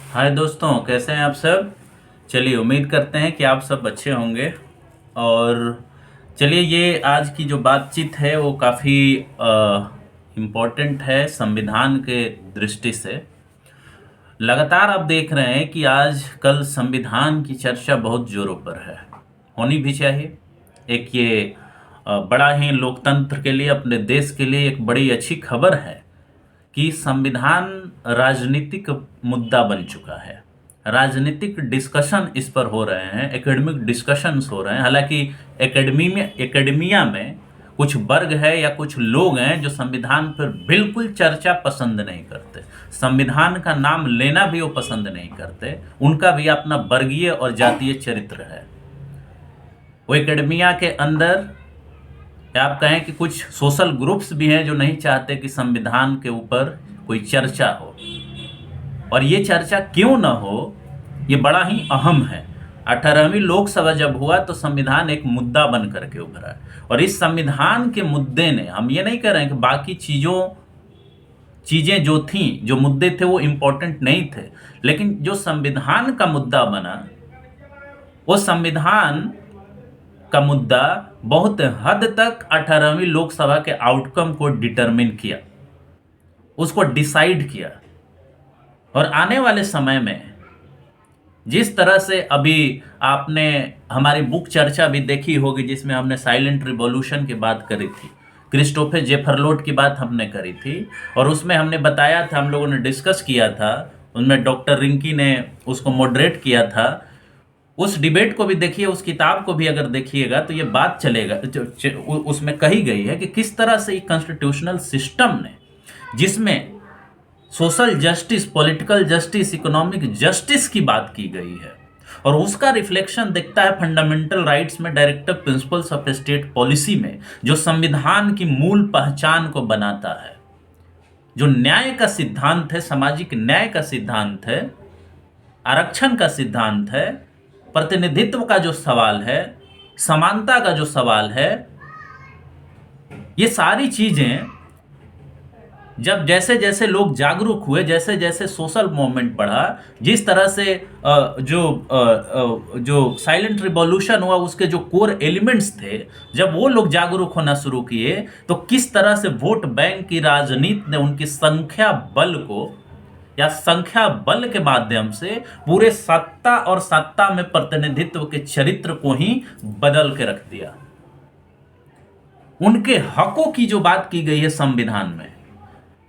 हाय दोस्तों, कैसे हैं आप सब। चलिए, उम्मीद करते हैं कि आप सब अच्छे होंगे। और चलिए, ये आज की जो बातचीत है वो काफ़ी इम्पोर्टेंट है संविधान के दृष्टि से। लगातार आप देख रहे हैं कि आज कल संविधान की चर्चा बहुत जोरों पर है, होनी भी चाहिए। एक ये बड़ा ही लोकतंत्र के लिए, अपने देश के लिए एक बड़ी अच्छी खबर है कि संविधान राजनीतिक मुद्दा बन चुका है। राजनीतिक डिस्कशन इस पर हो रहे हैं, एकेडमिक डिस्कशंस हो रहे हैं। हालांकि एकेडमिया में कुछ वर्ग है या कुछ लोग हैं जो संविधान पर बिल्कुल चर्चा पसंद नहीं करते, संविधान का नाम लेना भी वो पसंद नहीं करते। उनका भी अपना वर्गीय और जातीय चरित्र है। वो एकेडमिया के अंदर, या आप कहें कि कुछ सोशल ग्रुप्स भी हैं जो नहीं चाहते कि संविधान के ऊपर कोई चर्चा हो। और ये चर्चा क्यों ना हो, ये बड़ा ही अहम है। 18वीं लोकसभा जब हुआ तो संविधान एक मुद्दा बन करके उभरा है। और इस संविधान के मुद्दे ने, हम ये नहीं कह रहे हैं कि बाकी चीजें जो थीं, जो मुद्दे थे वो इम्पोर्टेंट नहीं थे, लेकिन जो संविधान का मुद्दा बना, वो संविधान का मुद्दा बहुत हद तक 18वीं लोकसभा के आउटकम को डिटरमिन किया, उसको डिसाइड किया। और आने वाले समय में जिस तरह से, अभी आपने हमारी बुक चर्चा भी देखी होगी जिसमें हमने साइलेंट रिवॉल्यूशन की बात करी थी, क्रिस्टोफर जेफरलोट की बात हमने करी थी। और उसमें हमने बताया था, हम लोगों ने डिस्कस किया था, उनमें डॉक्टर रिंकी ने उसको मॉडरेट किया था। उस डिबेट को भी देखिए, उस किताब को भी अगर देखिएगा तो ये बात चलेगा, उसमें कही गई है कि किस तरह से कॉन्स्टिट्यूशनल सिस्टम ने, जिसमें social justice, political justice, economic justice की बात की गई है, और उसका रिफ्लेक्शन दिखता है फंडामेंटल राइट्स में, directive principles of state policy में, जो संविधान की मूल पहचान को बनाता है, जो न्याय का सिद्धांत है, सामाजिक न्याय का सिद्धांत है, आरक्षण का सिद्धांत है, प्रतिनिधित्व का जो सवाल है, समानता का जो सवाल है। ये सारी चीजें जब जैसे जैसे लोग जागरूक हुए, जैसे जैसे सोशल मूवमेंट बढ़ा, जिस तरह से जो साइलेंट रिवॉल्यूशन हुआ, उसके जो कोर एलिमेंट्स थे, जब वो लोग जागरूक होना शुरू किए, तो किस तरह से वोट बैंक की राजनीति ने उनकी संख्या बल को, या संख्या बल के माध्यम से पूरे सत्ता और सत्ता में प्रतिनिधित्व के चरित्र को ही बदल के रख दिया। उनके हकों की जो बात की गई है संविधान में,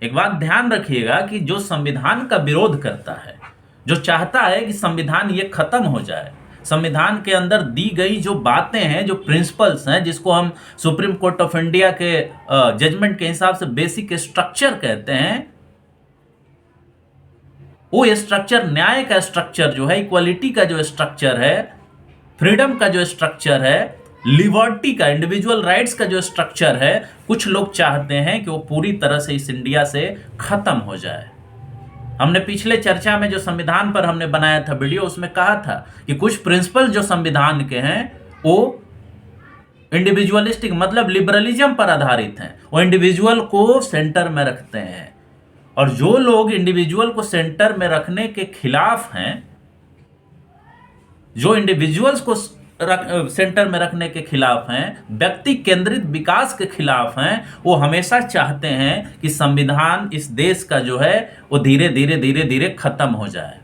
एक बात ध्यान रखिएगा कि जो संविधान का विरोध करता है, जो चाहता है कि संविधान ये खत्म हो जाए, संविधान के अंदर दी गई जो बातें हैं, जो प्रिंसिपल्स हैं, जिसको हम सुप्रीम कोर्ट ऑफ इंडिया के जजमेंट के हिसाब से बेसिक स्ट्रक्चर कहते हैं, वो स्ट्रक्चर, न्याय का स्ट्रक्चर जो है, इक्वालिटी का जो स्ट्रक्चर है, फ्रीडम का जो स्ट्रक्चर है, लिबर्टी का, इंडिविजुअल राइट्स का जो स्ट्रक्चर है, कुछ लोग चाहते हैं कि वो पूरी तरह से इस इंडिया से खत्म हो जाए। हमने पिछले चर्चा में जो संविधान पर हमने बनाया था वीडियो, उसमें कहा था कि कुछ प्रिंसिपल जो संविधान के हैं वो इंडिविजुअलिस्टिक, मतलब लिबरलिज्म पर आधारित हैं, वो इंडिविजुअल को सेंटर में रखते हैं। और जो लोग इंडिविजुअल को सेंटर में रखने के खिलाफ हैं, जो इंडिविजुअल्स को सेंटर में रखने के खिलाफ हैं, व्यक्ति केंद्रित विकास के खिलाफ हैं, वो हमेशा चाहते हैं कि संविधान इस देश का जो है वो धीरे धीरे धीरे धीरे खत्म हो जाए।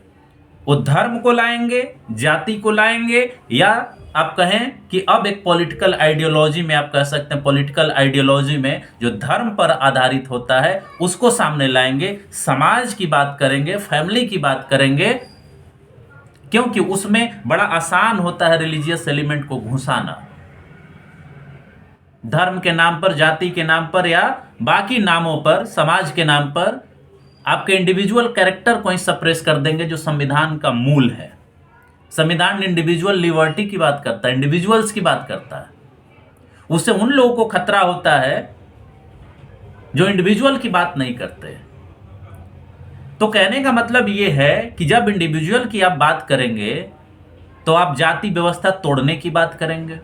वो धर्म को लाएंगे, जाति को लाएंगे, या आप कहें कि अब एक पॉलिटिकल आइडियोलॉजी में, आप कह सकते हैं पॉलिटिकल आइडियोलॉजी में जो धर्म पर आधारित होता है उसको सामने लाएंगे, समाज की बात करेंगे, फैमिली की बात करेंगे, क्योंकि उसमें बड़ा आसान होता है रिलीजियस एलिमेंट को घुसाना। धर्म के नाम पर, जाति के नाम पर, या बाकी नामों पर, समाज के नाम पर आपके इंडिविजुअल कैरेक्टर को ही सप्रेस कर देंगे, जो संविधान का मूल है। संविधान इंडिविजुअल लिबर्टी की बात करता है, इंडिविजुअल्स की बात करता है। उससे उन लोगों को खतरा होता है जो इंडिविजुअल की बात नहीं करते। तो कहने का मतलब ये है कि जब इंडिविजुअल की आप बात करेंगे तो आप जाति व्यवस्था तोड़ने की बात करेंगे,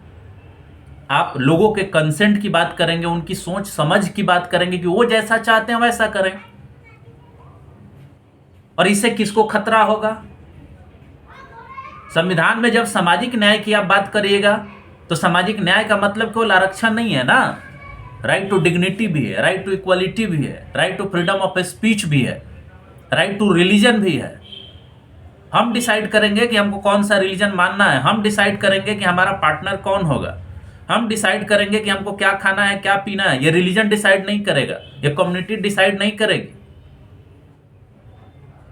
आप लोगों के कंसेंट की बात करेंगे, उनकी सोच समझ की बात करेंगे कि वो जैसा चाहते हैं वैसा करें। और इससे किसको खतरा होगा? संविधान में जब सामाजिक न्याय की आप बात करिएगा तो सामाजिक न्याय का मतलब केवल आरक्षण नहीं है ना, राइट टू डिग्निटी भी है, राइट टू इक्वालिटी भी है, right to freedom of speech भी है, राइट टू रिलीजन भी है। हम डिसाइड करेंगे कि हमको कौन सा रिलीजन मानना है, हम डिसाइड करेंगे कि हमारा पार्टनर कौन होगा, हम डिसाइड करेंगे कि हमको क्या खाना है, क्या पीना है। ये रिलीजन डिसाइड नहीं करेगा, ये कम्युनिटी डिसाइड नहीं करेगी।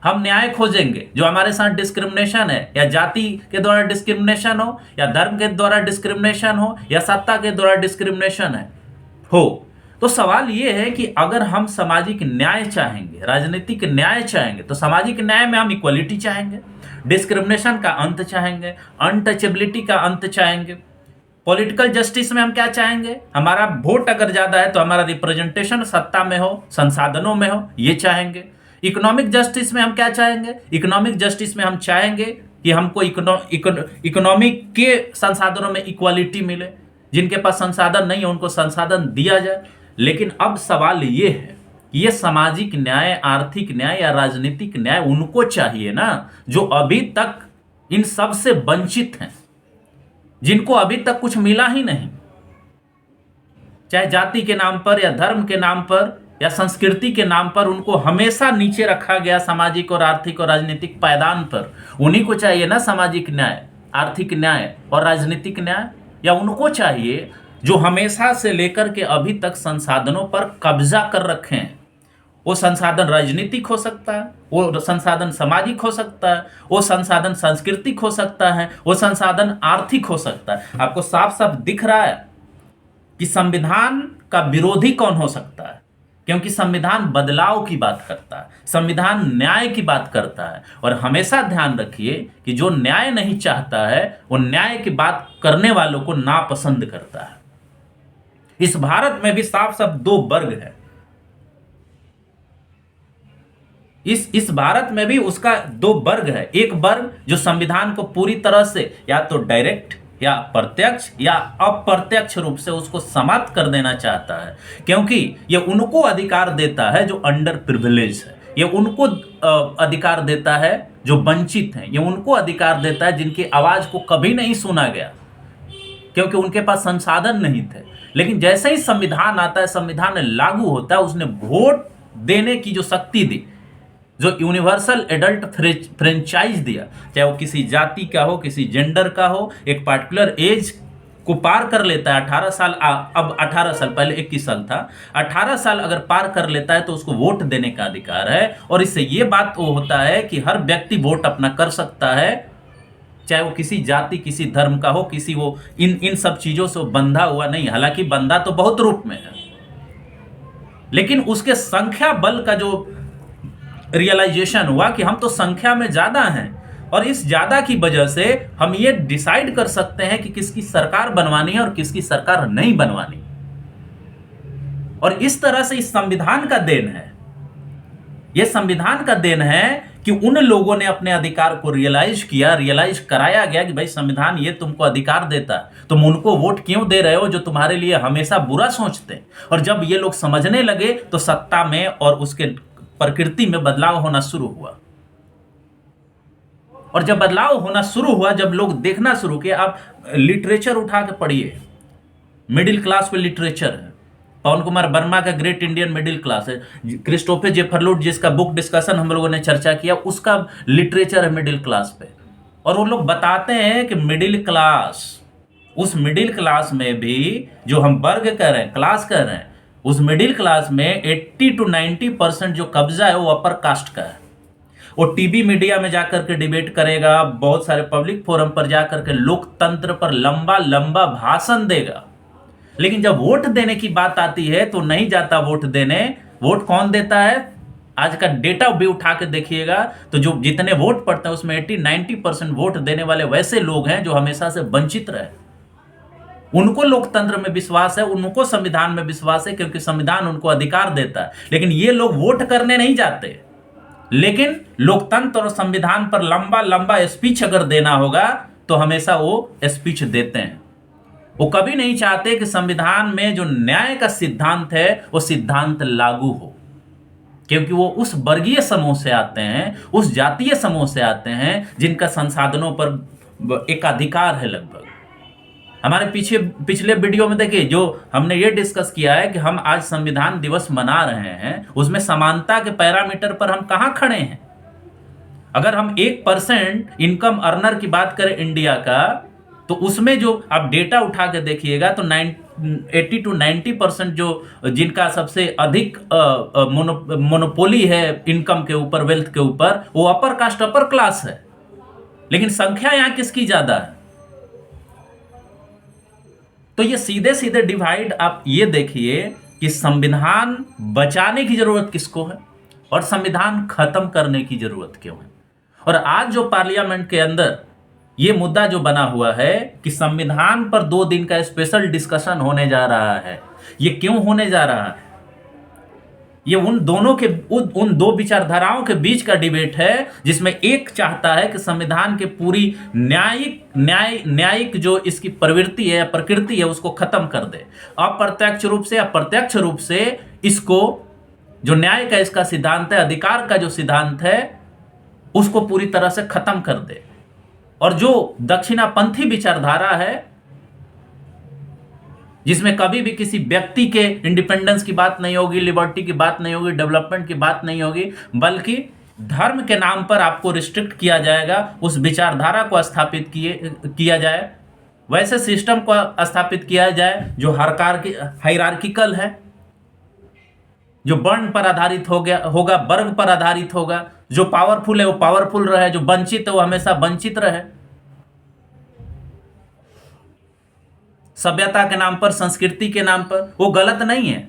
हम न्याय खोजेंगे। जो हमारे साथ डिस्क्रिमिनेशन है, या जाति के द्वारा डिस्क्रिमिनेशन हो, या धर्म के द्वारा डिस्क्रिमिनेशन हो, या सत्ता के द्वारा डिस्क्रिमिनेशन हो, तो सवाल ये है कि अगर हम सामाजिक न्याय चाहेंगे, राजनीतिक न्याय चाहेंगे, तो सामाजिक न्याय में हम इक्वलिटी चाहेंगे, डिस्क्रिमिनेशन का अंत चाहेंगे, अनटचेबिलिटी का अंत चाहेंगे। पॉलिटिकल जस्टिस में हम क्या चाहेंगे? हमारा वोट अगर ज्यादा है तो हमारा रिप्रेजेंटेशन सत्ता में हो, संसाधनों में हो, ये चाहेंगे। इकोनॉमिक जस्टिस में हम क्या चाहेंगे? इकोनॉमिक जस्टिस में हम चाहेंगे कि हमको इकोनॉमिक के संसाधनों में इक्वालिटी मिले, जिनके पास संसाधन नहीं है उनको संसाधन दिया जाए। लेकिन अब सवाल ये है कि ये सामाजिक न्याय, आर्थिक न्याय या राजनीतिक न्याय उनको चाहिए ना जो अभी तक इन सब से वंचित हैं, जिनको अभी तक कुछ मिला ही नहीं, चाहे जाति के नाम पर या धर्म के नाम पर या संस्कृति के नाम पर उनको हमेशा नीचे रखा गया सामाजिक और आर्थिक और राजनीतिक पायदान पर। उन्हीं को चाहिए ना सामाजिक न्याय, आर्थिक न्याय और राजनीतिक न्याय, या उनको चाहिए जो हमेशा से लेकर के अभी तक संसाधनों पर कब्जा कर रखे हैं। वो संसाधन राजनीतिक हो सकता है, वो संसाधन सामाजिक हो सकता है, वो संसाधन सांस्कृतिक हो सकता है, वो संसाधन आर्थिक हो सकता है। आपको साफ साफ दिख रहा है कि संविधान का विरोधी कौन हो सकता है, क्योंकि संविधान बदलाव की बात करता है, संविधान न्याय की बात करता है। और हमेशा ध्यान रखिए कि जो न्याय नहीं चाहता है वो न्याय की बात करने वालों को नापसंद करता है। इस भारत में भी साफ साफ दो वर्ग है। इस भारत में भी उसका दो वर्ग है। एक वर्ग जो संविधान को पूरी तरह से या तो डायरेक्ट या प्रत्यक्ष या अप्रत्यक्ष रूप से उसको समाप्त कर देना चाहता है, क्योंकि ये उनको अधिकार देता है जो अंडर प्रिविलेज है, ये उनको अधिकार देता है जो वंचित हैं, ये उनको अधिकार देता है जिनकी आवाज को कभी नहीं सुना गया क्योंकि उनके पास संसाधन नहीं थे। लेकिन जैसे ही संविधान आता है, संविधान लागू होता है, उसने वोट देने की जो शक्ति दी, जो यूनिवर्सल एडल्ट फ्रेंचाइज दिया, चाहे वो किसी जाति का हो, किसी जेंडर का हो, एक पार्टिकुलर एज को पार कर लेता है 18 साल, अब 18 साल, पहले 21 साल था, 18 साल अगर पार कर लेता है तो उसको वोट देने का अधिकार है। और इससे ये बात वो होता है कि हर व्यक्ति वोट अपना कर सकता है, चाहे वो किसी जाति, किसी धर्म का हो, किसी वो इन सब चीजों से बंधा हुआ नहीं। हालांकि बंधा तो बहुत रूप में है, लेकिन उसके संख्या बल का जो रियलाइजेशन हुआ कि हम तो संख्या में ज्यादा हैं, और इस ज्यादा की वजह से हम ये डिसाइड कर सकते हैं कि किसकी सरकार बनवानी है और किसकी सरकार नहीं बनवानी। और इस तरह से इस संविधान का देन है, यह संविधान का देन है कि उन लोगों ने अपने अधिकार को रियलाइज कराया गया कि भाई संविधान ये तुमको अधिकार देता है, तुम उनको वोट क्यों दे रहे हो जो तुम्हारे लिए हमेशा बुरा सोचते हैं। और जब ये लोग समझने लगे तो सत्ता में और उसके प्रकृति में बदलाव होना शुरू हुआ। और जब बदलाव होना शुरू हुआ, जब लोग देखना शुरू किए, आप लिटरेचर उठा के पढ़िए, मिडिल क्लास पे लिटरेचर है। पवन कुमार वर्मा का ग्रेट इंडियन मिडिल क्लास है, क्रिस्टोफर जेफरलुट जिसका बुक डिस्कशन हम लोगों ने चर्चा किया, उसका लिटरेचर है मिडिल क्लास पे। और वो लोग बताते हैं कि मिडिल क्लास, उस मिडिल क्लास में भी जो हम वर्ग कर रहे हैं, क्लास कर रहे हैं, उस मिडिल क्लास में 80 to 90% जो कब्जा है वो अपर कास्ट का है। वो टीवी मीडिया में जाकर के डिबेट करेगा, बहुत सारे पब्लिक फोरम पर जाकर के लोकतंत्र पर लंबा लंबा भाषण देगा, लेकिन जब वोट देने की बात आती है तो नहीं जाता वोट देने। वोट कौन देता है? आज का डेटा भी उठा के देखिएगा तो जो जितने वोट पड़ते हैं उसमें 80-90% वोट देने वाले वैसे लोग हैं जो हमेशा से वंचित रहे। उनको लोकतंत्र में विश्वास है, उनको संविधान में विश्वास है, क्योंकि संविधान उनको अधिकार देता है। लेकिन ये लोग वोट करने नहीं जाते, लेकिन लोकतंत्र और संविधान पर लंबा लंबा स्पीच अगर देना होगा तो हमेशा वो स्पीच देते हैं। वो कभी नहीं चाहते कि संविधान में जो न्याय का सिद्धांत है वो सिद्धांत लागू हो, क्योंकि वो उस वर्गीय समूह से आते हैं, उस जातीय समूह से आते हैं जिनका संसाधनों पर एकाधिकार है लगभग। हमारे पीछे पिछले वीडियो में देखिए, जो हमने ये डिस्कस किया है कि हम आज संविधान दिवस मना रहे हैं, उसमें समानता के पैरामीटर पर हम कहाँ खड़े हैं। अगर हम 1% इनकम अर्नर की बात करें इंडिया का, तो उसमें जो आप डेटा उठा के देखिएगा तो 80 to 90% जो जिनका सबसे अधिक मोनोपोली है इनकम के ऊपर, वेल्थ के ऊपर, वो अपर कास्ट, अपर क्लास है। लेकिन संख्या यहाँ किसकी ज्यादा है? तो ये सीधे सीधे डिवाइड आप ये देखिए कि संविधान बचाने की जरूरत किसको है और संविधान खत्म करने की जरूरत क्यों है। और आज जो पार्लियामेंट के अंदर ये मुद्दा जो बना हुआ है कि संविधान पर 2 दिन का स्पेशल डिस्कशन होने जा रहा है, ये क्यों होने जा रहा है? ये उन दोनों के उन 2 विचारधाराओं के बीच का डिबेट है, जिसमें एक चाहता है कि संविधान के पूरी न्यायिक जो इसकी प्रवृत्ति है या प्रकृति है उसको खत्म कर दे, अप्रत्यक्ष रूप से या प्रत्यक्ष रूप से इसको, जो न्याय का इसका सिद्धांत है, अधिकार का जो सिद्धांत है, उसको पूरी तरह से खत्म कर दे। और जो दक्षिणापंथी विचारधारा है, जिसमें कभी भी किसी व्यक्ति के इंडिपेंडेंस की बात नहीं होगी, लिबर्टी की बात नहीं होगी, डेवलपमेंट की बात नहीं होगी, बल्कि धर्म के नाम पर आपको रिस्ट्रिक्ट किया जाएगा, उस विचारधारा को स्थापित किया जाए, वैसे सिस्टम को स्थापित किया जाए जो हायरार्किकल है, जो वर्ण पर आधारित होगा, वर्ग पर आधारित होगा। जो पावरफुल है वो पावरफुल रहे, जो वंचित है वो हमेशा वंचित रहे। सभ्यता के नाम पर, संस्कृति के नाम पर, वो गलत नहीं है।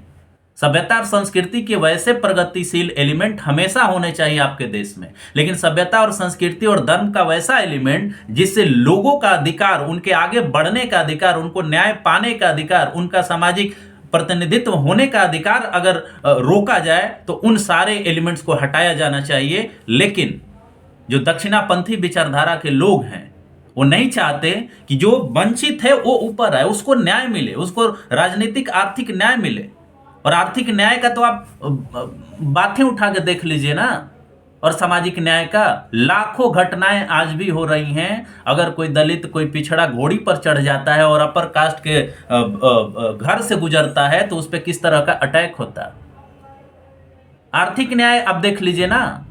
सभ्यता और संस्कृति के वैसे प्रगतिशील एलिमेंट हमेशा होने चाहिए आपके देश में, लेकिन सभ्यता और संस्कृति और धर्म का वैसा एलिमेंट जिससे लोगों का अधिकार, उनके आगे बढ़ने का अधिकार, उनको न्याय पाने का अधिकार, उनका सामाजिक प्रतिनिधित्व होने का अधिकार अगर रोका जाए तो उन सारे एलिमेंट्स को हटाया जाना चाहिए। लेकिन जो दक्षिणापंथी विचारधारा के लोग हैं वो नहीं चाहते कि जो वंचित है वो ऊपर आए, उसको न्याय मिले, उसको राजनीतिक आर्थिक न्याय मिले। और आर्थिक न्याय का तो आप बातें उठा के देख लीजिए ना, और सामाजिक न्याय का लाखों घटनाएं आज भी हो रही हैं। अगर कोई दलित, कोई पिछड़ा घोड़ी पर चढ़ जाता है और अपर कास्ट के घर से गुजरता है तो उस पर किस तरह का अटैक होता है। आर्थिक न्याय अब देख लीजिए ना,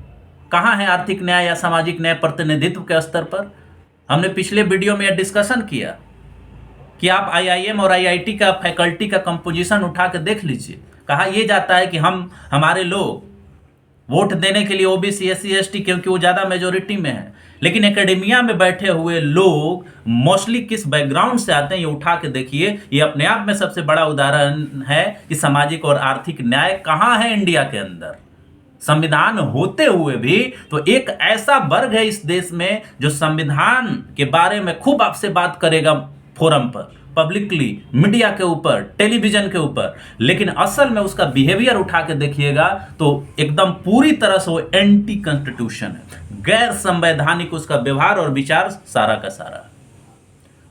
कहाँ है आर्थिक न्याय या सामाजिक न्याय प्रतिनिधित्व के स्तर पर। हमने पिछले वीडियो में यह डिस्कशन किया कि आप आईआईएम और आईआईटी का फैकल्टी का कंपोजिशन उठा के देख लीजिए। कहा यह जाता है कि हमारे लोग वोट देने के लिए ओबीसी, एससी, एसटी, क्योंकि वो ज़्यादा मेजोरिटी में है। लेकिन एकेडमिया में बैठे हुए लोग मोस्टली किस बैकग्राउंड से आते हैं, ये उठा के देखिए। ये अपने आप में सबसे बड़ा उदाहरण है कि सामाजिक और आर्थिक न्याय कहाँ है इंडिया के अंदर। संविधान होते हुए भी तो एक ऐसा वर्ग है इस देश में जो संविधान के बारे में खूब आपसे बात करेगा फोरम पर, पब्लिकली, मीडिया के ऊपर, टेलीविजन के ऊपर, लेकिन असल में उसका बिहेवियर उठा के देखिएगा तो एकदम पूरी तरह से वो एंटी कॉन्स्टिट्यूशन है, गैर संवैधानिक उसका व्यवहार और विचार सारा का सारा।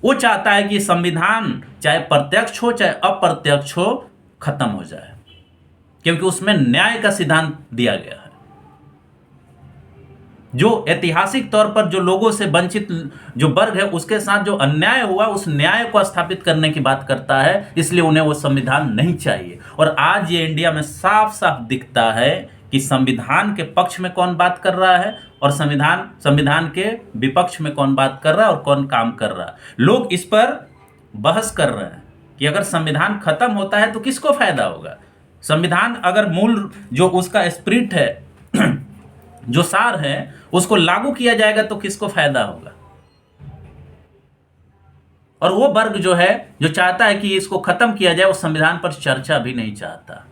वो चाहता है कि संविधान चाहे प्रत्यक्ष हो चाहे अप्रत्यक्ष हो खत्म हो जाए, क्योंकि उसमें न्याय का सिद्धांत दिया गया है। जो ऐतिहासिक तौर पर जो लोगों से वंचित जो वर्ग है उसके साथ जो अन्याय हुआ, उस न्याय को स्थापित करने की बात करता है, इसलिए उन्हें वो संविधान नहीं चाहिए। और आज ये इंडिया में साफ साफ दिखता है कि संविधान के पक्ष में कौन बात कर रहा है और संविधान के विपक्ष में कौन बात कर रहा है और कौन काम कर रहा है। लोग इस पर बहस कर रहे हैं कि अगर संविधान खत्म होता है तो किसको फायदा होगा। संविधान अगर मूल जो उसका स्पिरिट है जो सार है उसको लागू किया जाएगा तो किसको फायदा होगा। और वो वर्ग जो है जो चाहता है कि इसको खत्म किया जाए, वो संविधान पर चर्चा भी नहीं चाहता।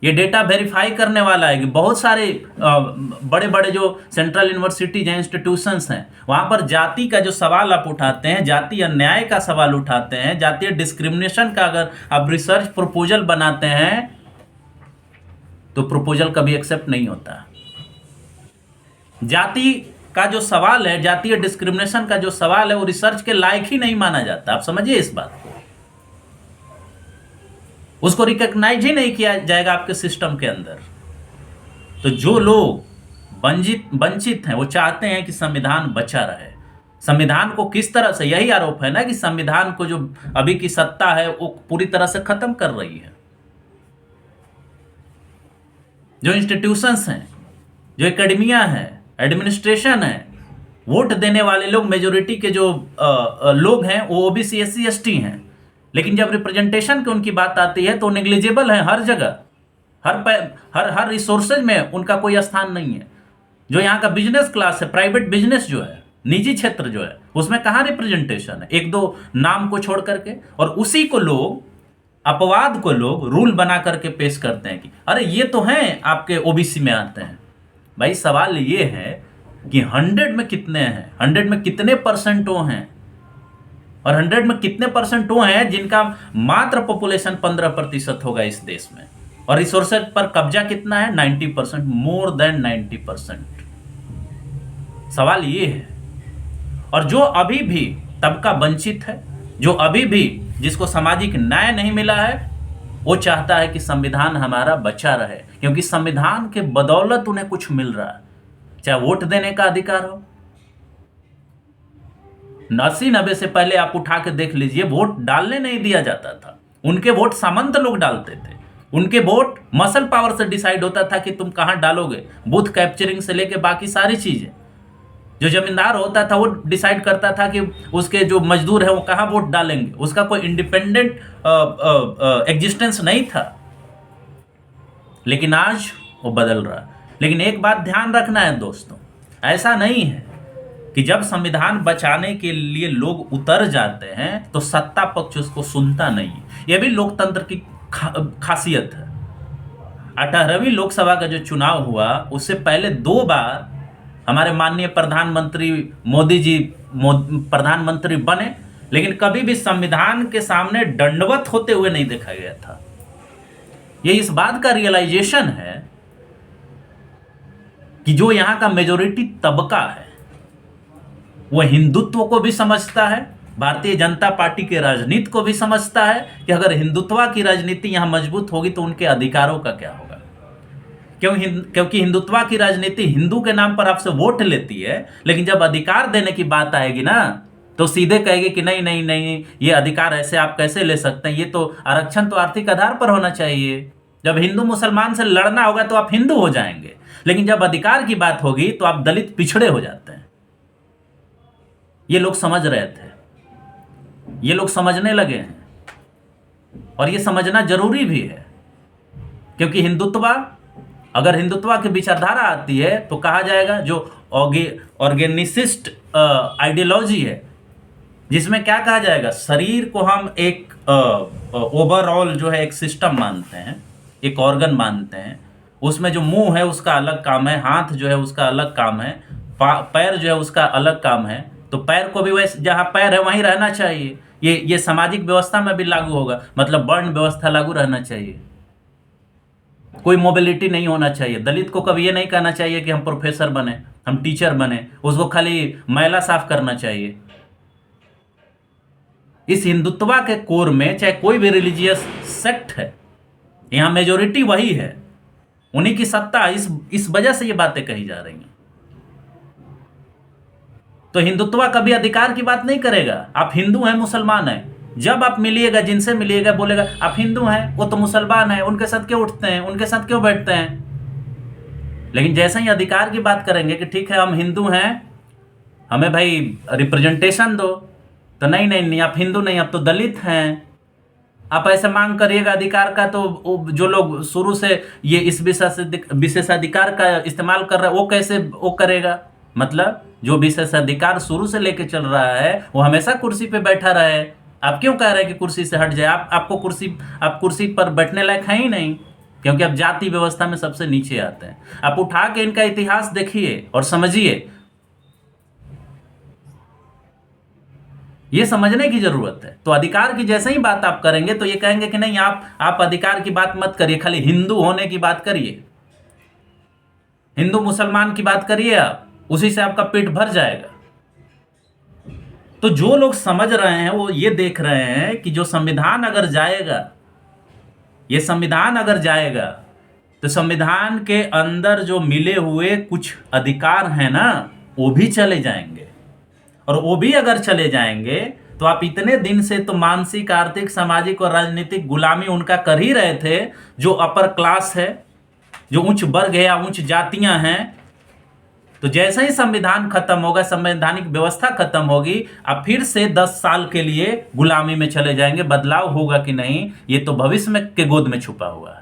ये डेटा वेरीफाई करने वाला है कि बहुत सारे बड़े बड़े जो सेंट्रल यूनिवर्सिटीज हैं, इंस्टीट्यूशंस हैं, वहां पर जाति का जो सवाल आप उठाते हैं, जातीय अन्याय का सवाल उठाते हैं, जातीय डिस्क्रिमिनेशन का अगर आप रिसर्च प्रपोजल बनाते हैं तो प्रपोजल कभी एक्सेप्ट नहीं होता। जाति का जो सवाल है, जातीय डिस्क्रिमिनेशन का जो सवाल है, वो रिसर्च के लायक ही नहीं माना जाता। आप समझिए इस बात को। उसको रिकॉग्नाइज ही नहीं किया जाएगा आपके सिस्टम के अंदर। तो जो लोग वंचित हैं वो चाहते हैं कि संविधान बचा रहे। संविधान को किस तरह से, यही आरोप है ना कि संविधान को जो अभी की सत्ता है वो पूरी तरह से खत्म कर रही है। जो इंस्टीट्यूशंस हैं, जो एकेडमिया है, एडमिनिस्ट्रेशन है, वोट देने वाले लोग, मेजोरिटी के जो लोग हैं वो ओबीसी एससी एसटी हैं, लेकिन जब रिप्रेजेंटेशन की उनकी बात आती है तो नेग्लिजिबल है हर जगह, हर रिसोर्सेज में उनका कोई स्थान नहीं है। जो यहाँ का बिजनेस क्लास है, प्राइवेट बिजनेस जो है, निजी क्षेत्र जो है, उसमें कहाँ रिप्रेजेंटेशन है, एक दो नाम को छोड़ करके। और उसी को लोग, अपवाद को लोग रूल बना करके पेश करते हैं कि अरे ये तो हैं आपके ओबीसी में आते हैं। भाई सवाल ये है कि 100 में कितने हैं, 100 में कितने परसेंट वो हैं, और 100 में कितने परसेंट वो हैं जिनका मात्र पॉपुलेशन 15% होगा इस देश में, और रिसोर्सेज पर कब्जा कितना है, 90%, मोर देन 90%। सवाल ये है। और जो अभी भी तबका वंचित है, जो अभी भी जिसको सामाजिक न्याय नहीं मिला है, वो चाहता है कि संविधान हमारा बचा रहे, क्योंकि संविधान के बदौलत उन्हें कुछ मिल रहा है। चाहे वोट देने का अधिकार हो, 80-90 से पहले आप उठा के देख लीजिए, वोट डालने नहीं दिया जाता था। उनके वोट सामंत लोग डालते थे। उनके वोट मसल पावर से डिसाइड होता था कि तुम कहां डालोगे, बूथ कैप्चरिंग से लेके बाकी सारी चीजें। जो जमींदार होता था वो डिसाइड करता था कि उसके जो मजदूर है वो कहां वोट डालेंगे। उसका कोई इंडिपेंडेंट एग्जिस्टेंस नहीं था। लेकिन आज वो बदल रहा है। लेकिन एक बात ध्यान रखना है दोस्तों, ऐसा नहीं है कि जब संविधान बचाने के लिए लोग उतर जाते हैं तो सत्ता पक्ष उसको सुनता नहीं है। यह भी लोकतंत्र की खासियत है। 18वीं लोकसभा का जो चुनाव हुआ, उससे पहले 2 बार हमारे माननीय प्रधानमंत्री मोदी जी प्रधानमंत्री बने, लेकिन कभी भी संविधान के सामने दंडवत होते हुए नहीं देखा गया था। ये इस बात का रियलाइजेशन है कि जो यहाँ का मेजोरिटी तबका है वह हिंदुत्व को भी समझता है, भारतीय जनता पार्टी के राजनीति को भी समझता है कि अगर हिंदुत्व की राजनीति यहाँ मजबूत होगी तो उनके अधिकारों का क्या होगा। क्योंकि हिंदुत्व की राजनीति हिंदू के नाम पर आपसे वोट लेती है, लेकिन जब अधिकार देने की बात आएगी ना तो सीधे कहेगी कि नहीं नहीं नहीं, ये अधिकार ऐसे आप कैसे ले सकते हैं, ये तो आरक्षण तो आर्थिक आधार पर होना चाहिए। जब हिंदू मुसलमान से लड़ना होगा तो आप हिंदू हो जाएंगे, लेकिन जब अधिकार की बात होगी तो आप दलित पिछड़े हो जाते हैं। ये लोग समझ रहे थे, ये लोग समझने लगे हैं, और ये समझना जरूरी भी है। क्योंकि अगर हिंदुत्व की विचारधारा आती है तो कहा जाएगा जो ऑर्गेनिसिस्ट आइडियोलॉजी है, जिसमें क्या कहा जाएगा, शरीर को हम एक ओवरऑल जो है एक सिस्टम मानते हैं, एक ऑर्गन मानते हैं। उसमें जो मुंह है उसका अलग काम है, हाथ जो है उसका अलग काम है, पैर जो है उसका अलग काम है। तो पैर को भी वैसे जहाँ पैर है वहीं रहना चाहिए। ये सामाजिक व्यवस्था में भी लागू होगा, मतलब वर्ण व्यवस्था लागू रहना चाहिए। कोई मोबिलिटी नहीं होना चाहिए। दलित को कभी ये नहीं कहना चाहिए कि हम प्रोफेसर बने, हम टीचर बने, उसको खाली मैला साफ करना चाहिए। इस हिंदुत्व के कोर में चाहे कोई भी रिलीजियस सेक्ट है, यहाँ मेजोरिटी वही है, उन्हीं की सत्ता, इस वजह से ये बातें कही जा रही हैं। तो हिंदुत्व कभी अधिकार की बात नहीं करेगा। आप हिंदू हैं, मुसलमान हैं, जब आप मिलिएगा, जिनसे मिलिएगा, बोलेगा आप हिंदू हैं, वो तो मुसलमान हैं, उनके साथ क्यों उठते हैं, उनके साथ क्यों बैठते हैं। लेकिन जैसे ही अधिकार की बात करेंगे कि ठीक है हम हिंदू हैं, हमें भाई रिप्रेजेंटेशन दो, तो नहीं नहीं नहीं, आप हिंदू नहीं, आप तो दलित हैं। आप ऐसे मांग करिएगा अधिकार का, तो जो लोग शुरू से ये इस विशेषाधिकार का इस्तेमाल कर रहा है वो कैसे वो करेगा। मतलब जो विशेषाधिकार शुरू से लेके चल रहा है वो हमेशा कुर्सी पे बैठा रहे। आप क्यों कह रहे हैं कि कुर्सी से हट जाए। आप कुर्सी पर बैठने लायक हैं ही नहीं, क्योंकि आप जाति व्यवस्था में सबसे नीचे आते हैं। आप उठा के इनका इतिहास देखिए और समझिए, ये समझने की जरूरत है। तो अधिकार की जैसे ही बात आप करेंगे तो ये कहेंगे कि नहीं, आप अधिकार की बात मत करिए, खाली हिंदू होने की बात करिए, हिंदू मुसलमान की बात करिए, आप उसी से आपका पेट भर जाएगा। तो जो लोग समझ रहे हैं वो ये देख रहे हैं कि जो संविधान अगर जाएगा ये संविधान अगर जाएगा तो संविधान के अंदर जो मिले हुए कुछ अधिकार हैं ना, वो भी चले जाएंगे। और वो भी अगर चले जाएंगे तो आप इतने दिन से तो मानसिक, आर्थिक, सामाजिक और राजनीतिक गुलामी उनका कर ही रहे थे। जो अपर क्लास है, जो उच्च वर्ग है या उच्च जातियां हैं, तो जैसे ही संविधान खत्म होगा, संवैधानिक व्यवस्था खत्म होगी, अब फिर से 10 साल के लिए गुलामी में चले जाएंगे। बदलाव होगा कि नहीं, ये तो भविष्य में के गोद में छुपा हुआ है।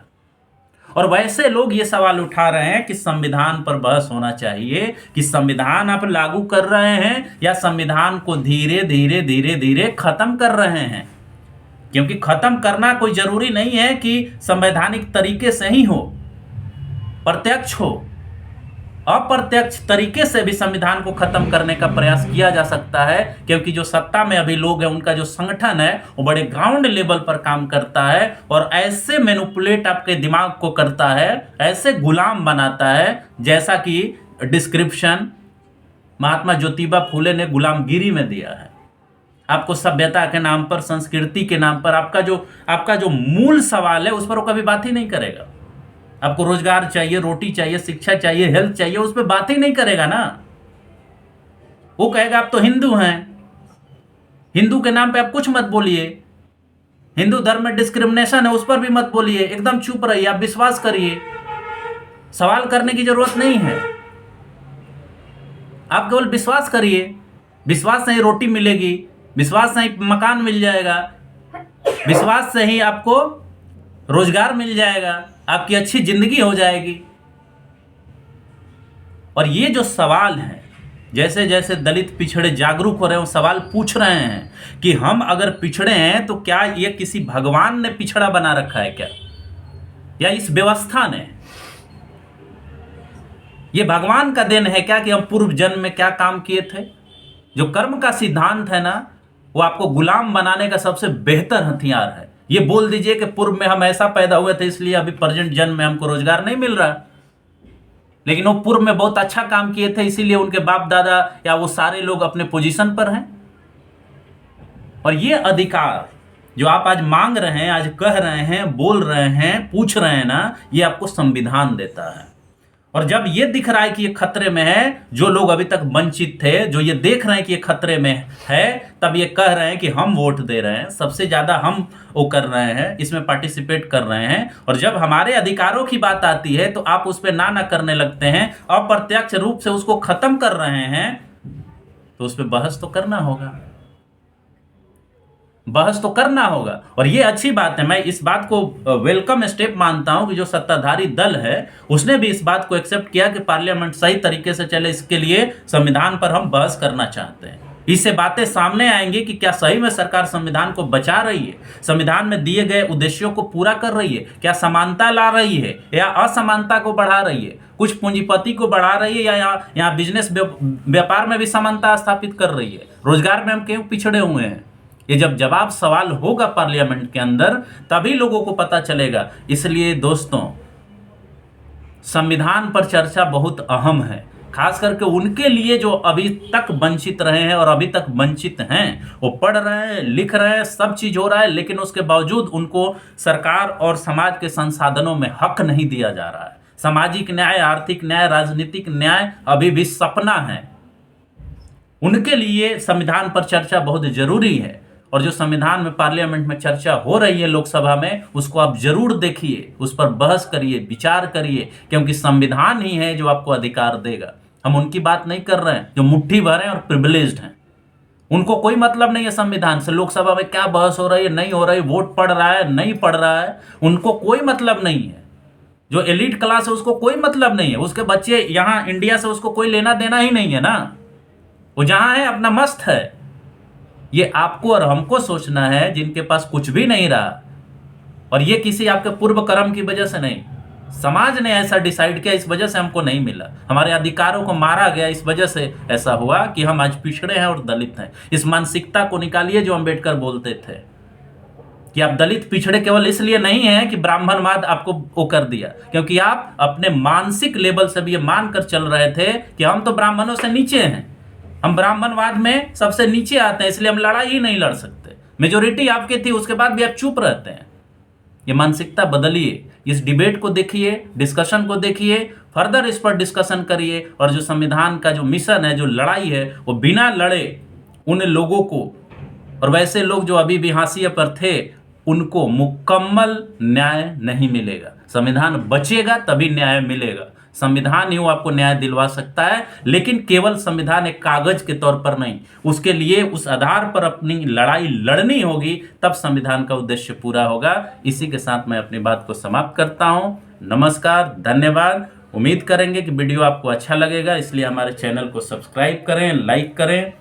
और वैसे लोग ये सवाल उठा रहे हैं कि संविधान पर बहस होना चाहिए कि संविधान आप लागू कर रहे हैं या संविधान को धीरे धीरे धीरे धीरे खत्म कर रहे हैं। क्योंकि खत्म करना कोई जरूरी नहीं है कि संवैधानिक तरीके से ही हो, प्रत्यक्ष हो। अप्रत्यक्ष तरीके से भी संविधान को खत्म करने का प्रयास किया जा सकता है, क्योंकि जो सत्ता में अभी लोग हैं, उनका जो संगठन है वो बड़े ग्राउंड लेवल पर काम करता है और ऐसे मैनिपुलेट आपके दिमाग को करता है, ऐसे गुलाम बनाता है, जैसा कि डिस्क्रिप्शन महात्मा ज्योतिबा फूले ने गुलामगिरी में दिया है। आपको सभ्यता के नाम पर, संस्कृति के नाम पर आपका जो मूल सवाल है उस पर वो कभी बात ही नहीं करेगा। आपको रोजगार चाहिए, रोटी चाहिए, शिक्षा चाहिए, हेल्थ चाहिए, उस पर बात ही नहीं करेगा ना। वो कहेगा आप तो हिंदू हैं, हिंदू के नाम पे आप कुछ मत बोलिए, हिंदू धर्म में डिस्क्रिमिनेशन है उस पर भी मत बोलिए, एकदम चुप रहिए, आप विश्वास करिए, सवाल करने की जरूरत नहीं है, आप केवल विश्वास करिए। विश्वास से ही रोटी मिलेगी, विश्वास से ही मकान मिल जाएगा, विश्वास से ही आपको रोजगार मिल जाएगा, आपकी अच्छी जिंदगी हो जाएगी। और ये जो सवाल है, जैसे जैसे दलित पिछड़े जागरूक हो रहे हैं, वो सवाल पूछ रहे हैं कि हम अगर पिछड़े हैं तो क्या ये किसी भगवान ने पिछड़ा बना रखा है क्या, या इस व्यवस्था ने? ये भगवान का देन है क्या कि हम पूर्व जन्म में क्या काम किए थे? जो कर्म का सिद्धांत है ना, वो आपको गुलाम बनाने का सबसे बेहतर हथियार है। ये बोल दीजिए कि पूर्व में हम ऐसा पैदा हुए थे इसलिए अभी प्रेजेंट जन्म में हमको रोजगार नहीं मिल रहा, लेकिन वो पूर्व में बहुत अच्छा काम किए थे इसीलिए उनके बाप दादा या वो सारे लोग अपने पोजीशन पर हैं। और ये अधिकार जो आप आज मांग रहे हैं, आज कह रहे हैं, बोल रहे हैं, पूछ रहे हैं ना, ये आपको संविधान देता है। और जब ये दिख रहा है कि ये खतरे में है, जो लोग अभी तक वंचित थे, जो ये देख रहे हैं कि ये खतरे में है, तब ये कह रहे हैं कि हम वोट दे रहे हैं, सबसे ज्यादा हम वो कर रहे हैं, इसमें पार्टिसिपेट कर रहे हैं। और जब हमारे अधिकारों की बात आती है तो आप उस पर ना करने लगते हैं, अप्रत्यक्ष रूप से उसको खत्म कर रहे हैं, तो उस पर बहस तो करना होगा, बहस तो करना होगा। और ये अच्छी बात है, मैं इस बात को वेलकम स्टेप मानता हूं कि जो सत्ताधारी दल है उसने भी इस बात को एक्सेप्ट किया कि पार्लियामेंट सही तरीके से चले, इसके लिए संविधान पर हम बहस करना चाहते हैं। इससे बातें सामने आएंगी कि क्या सही में सरकार संविधान को बचा रही है, संविधान में दिए गए उद्देश्यों को पूरा कर रही है, क्या समानता ला रही है या असमानता को बढ़ा रही है, कुछ पूंजीपति को बढ़ा रही है या यहाँ बिजनेस व्यापार में भी समानता स्थापित कर रही है, रोजगार में हम क्यों पिछड़े हुए हैं। ये जब जवाब सवाल होगा पार्लियामेंट के अंदर, तभी लोगों को पता चलेगा। इसलिए दोस्तों, संविधान पर चर्चा बहुत अहम है, खास करके उनके लिए जो अभी तक वंचित रहे हैं और अभी तक वंचित हैं। वो पढ़ रहे हैं, लिख रहे हैं, सब चीज हो रहा है, लेकिन उसके बावजूद उनको सरकार और समाज के संसाधनों में हक नहीं दिया जा रहा है। सामाजिक न्याय, आर्थिक न्याय, राजनीतिक न्याय अभी भी सपना है। उनके लिए संविधान पर चर्चा बहुत जरूरी है। और जो संविधान में, पार्लियामेंट में चर्चा हो रही है, लोकसभा में, उसको आप जरूर देखिए, उस पर बहस करिए, विचार करिए, क्योंकि संविधान ही है जो आपको अधिकार देगा। हम उनकी बात नहीं कर रहे हैं जो मुट्ठी भर हैं और प्रिविलेज्ड हैं, उनको कोई मतलब नहीं है संविधान से। लोकसभा में क्या बहस हो रही है, नहीं हो रही, वोट पड़ रहा है, नहीं पड़ रहा है, उनको कोई मतलब नहीं है। जो एलिट क्लास है उसको कोई मतलब नहीं है, उसके बच्चे यहाँ इंडिया से उसको कोई लेना देना ही नहीं है ना, वो जहाँ है अपना मस्त है। ये आपको और हमको सोचना है जिनके पास कुछ भी नहीं रहा, और ये किसी आपके पूर्व कर्म की वजह से नहीं, समाज ने ऐसा डिसाइड किया, इस वजह से हमको नहीं मिला, हमारे अधिकारों को मारा गया, इस वजह से ऐसा हुआ कि हम आज पिछड़े हैं और दलित हैं। इस मानसिकता को निकालिए जो अंबेडकर बोलते थे कि आप दलित पिछड़े केवल इसलिए नहीं है कि ब्राह्मणवाद आपको वो कर दिया, क्योंकि आप अपने मानसिक लेवल से भी ये मानकर चल रहे थे कि हम तो ब्राह्मणों से नीचे हैं, हम ब्राह्मणवाद में सबसे नीचे आते हैं, इसलिए हम लड़ाई ही नहीं लड़ सकते। मेजोरिटी आपकी थी, उसके बाद भी आप चुप रहते हैं। ये मानसिकता बदलिए, इस डिबेट को देखिए, डिस्कशन को देखिए, फर्दर इस पर डिस्कशन करिए, और जो संविधान का जो मिशन है, जो लड़ाई है, वो बिना लड़े उन लोगों को, और वैसे लोग जो अभी भी हाशिए पर थे, उनको मुकम्मल न्याय नहीं मिलेगा। संविधान बचेगा तभी न्याय मिलेगा। संविधान ही वो आपको न्याय दिलवा सकता है, लेकिन केवल संविधान एक कागज के तौर पर नहीं, उसके लिए उस आधार पर अपनी लड़ाई लड़नी होगी, तब संविधान का उद्देश्य पूरा होगा। इसी के साथ मैं अपनी बात को समाप्त करता हूं। नमस्कार, धन्यवाद। उम्मीद करेंगे कि वीडियो आपको अच्छा लगेगा, इसलिए हमारे चैनल को सब्सक्राइब करें, लाइक करें,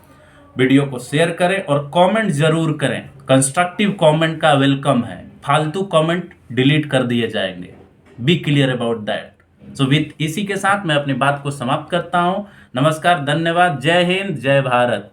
वीडियो को शेयर करें और कमेंट जरूर करें। कंस्ट्रक्टिव कमेंट का वेलकम है, फालतू कमेंट डिलीट कर दिए जाएंगे। Be clear about that. So with इसी के साथ मैं अपनी बात को समाप्त करता हूं। नमस्कार, धन्यवाद, जय हिंद, जय भारत।